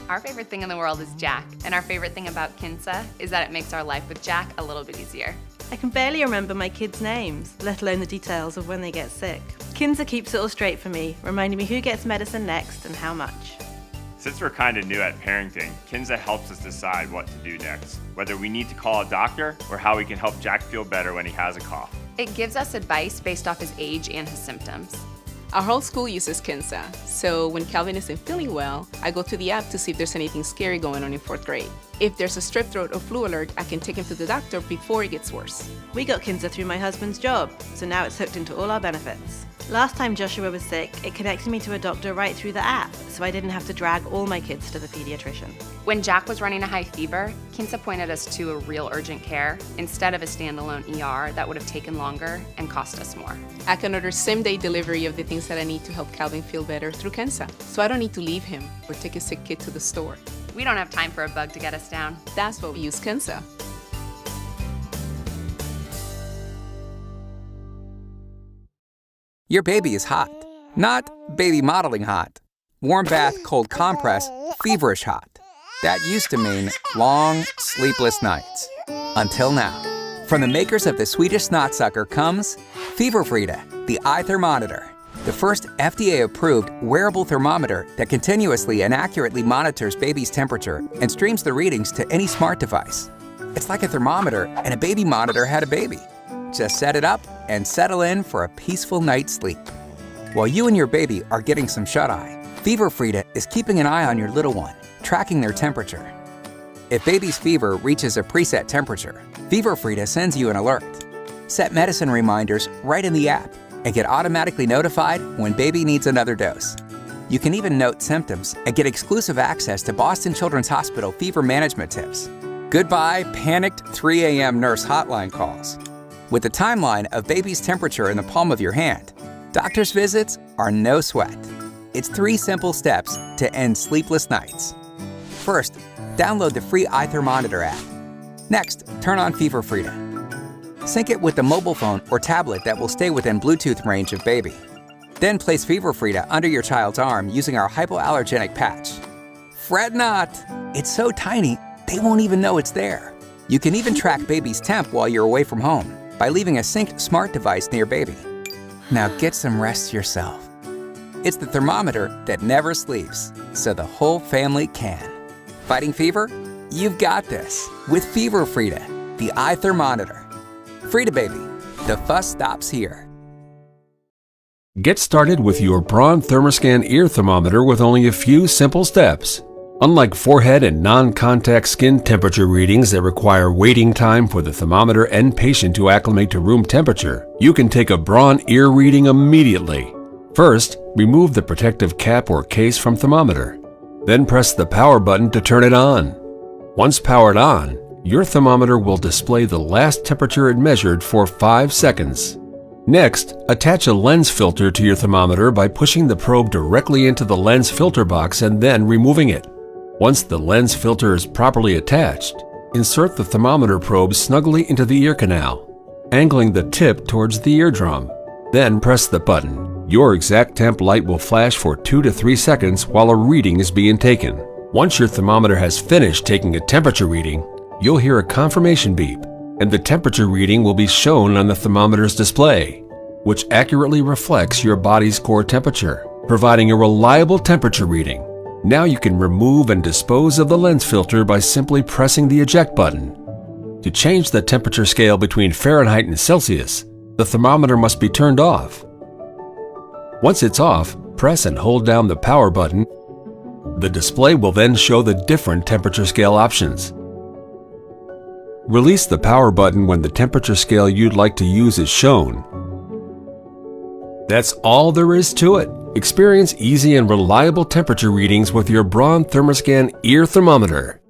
Our favorite thing in the world is Jack, and our favorite thing about Kinsa is that it makes our life with Jack a little bit easier. I can barely remember my kids' names, let alone the details of when they get sick. Kinsa keeps it all straight for me, reminding me who gets medicine next and how much. Since we're kind of new at parenting, Kinsa helps us decide what to do next, whether we need to call a doctor or how we can help Jack feel better when he has a cough. It gives us advice based off his age and his symptoms. Our whole school uses Kinsa, so when Calvin isn't feeling well, I go to the app to see if there's anything scary going on in 4th grade. If there's a strep throat or flu alert, I can take him to the doctor before it gets worse. We got Kinsa through my husband's job, so now it's hooked into all our benefits. Last time Joshua was sick, it connected me to a doctor right through the app, so I didn't have to drag all my kids to the pediatrician. When Jack was running a high fever, Kinsa pointed us to a real urgent care instead of a standalone ER that would have taken longer and cost us more. I can order same-day delivery of the things that I need to help Calvin feel better through Kinsa, so I don't need to leave him or take a sick kid to the store. We don't have time for a bug to get us down. That's why we use Kinsa. Your baby is hot, not baby modeling hot. Warm bath, cold compress, feverish hot. That used to mean long, sleepless nights. Until now. From the makers of the Swedish Snot Sucker comes Feverfrida, the eye thermometer. The first FDA-approved wearable thermometer that continuously and accurately monitors baby's temperature and streams the readings to any smart device. It's like a thermometer and a baby monitor had a baby. Just set it up and settle in for a peaceful night's sleep. While you and your baby are getting some shut-eye, Feverfrida is keeping an eye on your little one, tracking their temperature. If baby's fever reaches a preset temperature, Feverfrida sends you an alert. Set medicine reminders right in the app and get automatically notified when baby needs another dose. You can even note symptoms and get exclusive access to Boston Children's Hospital fever management tips. Goodbye panicked 3 a.m. nurse hotline calls. With the timeline of baby's temperature in the palm of your hand, doctor's visits are no sweat. It's 3 simple steps to end sleepless nights. First, download the free iThermometer app. Next, turn on Feverfrida. Sync it with the mobile phone or tablet that will stay within Bluetooth range of baby. Then place Feverfrida under your child's arm using our hypoallergenic patch. Fret not! It's so tiny, they won't even know it's there. You can even track baby's temp while you're away from home by leaving a synced smart device near baby. Now get some rest yourself. It's the thermometer that never sleeps, so the whole family can. Fighting fever? You've got this with Feverfrida, the eye thermometer. Frida baby, the fuss stops here. Get started with your Braun Thermoscan ear thermometer with only a few simple steps. Unlike forehead and non-contact skin temperature readings that require waiting time for the thermometer and patient to acclimate to room temperature, you can take a Braun ear reading immediately. First, remove the protective cap or case from thermometer. Then press the power button to turn it on. Once powered on, your thermometer will display the last temperature it measured for 5 seconds. Next, attach a lens filter to your thermometer by pushing the probe directly into the lens filter box and then removing it. Once the lens filter is properly attached, insert the thermometer probe snugly into the ear canal, angling the tip towards the eardrum. Then press the button. Your exact temp light will flash for 2 to 3 seconds while a reading is being taken. Once your thermometer has finished taking a temperature reading, you'll hear a confirmation beep, and the temperature reading will be shown on the thermometer's display, which accurately reflects your body's core temperature, providing a reliable temperature reading. Now you can remove and dispose of the lens filter by simply pressing the eject button. To change the temperature scale between Fahrenheit and Celsius, the thermometer must be turned off. Once it's off, press and hold down the power button. The display will then show the different temperature scale options. Release the power button when the temperature scale you'd like to use is shown. That's all there is to it. Experience easy and reliable temperature readings with your Braun Thermoscan ear thermometer.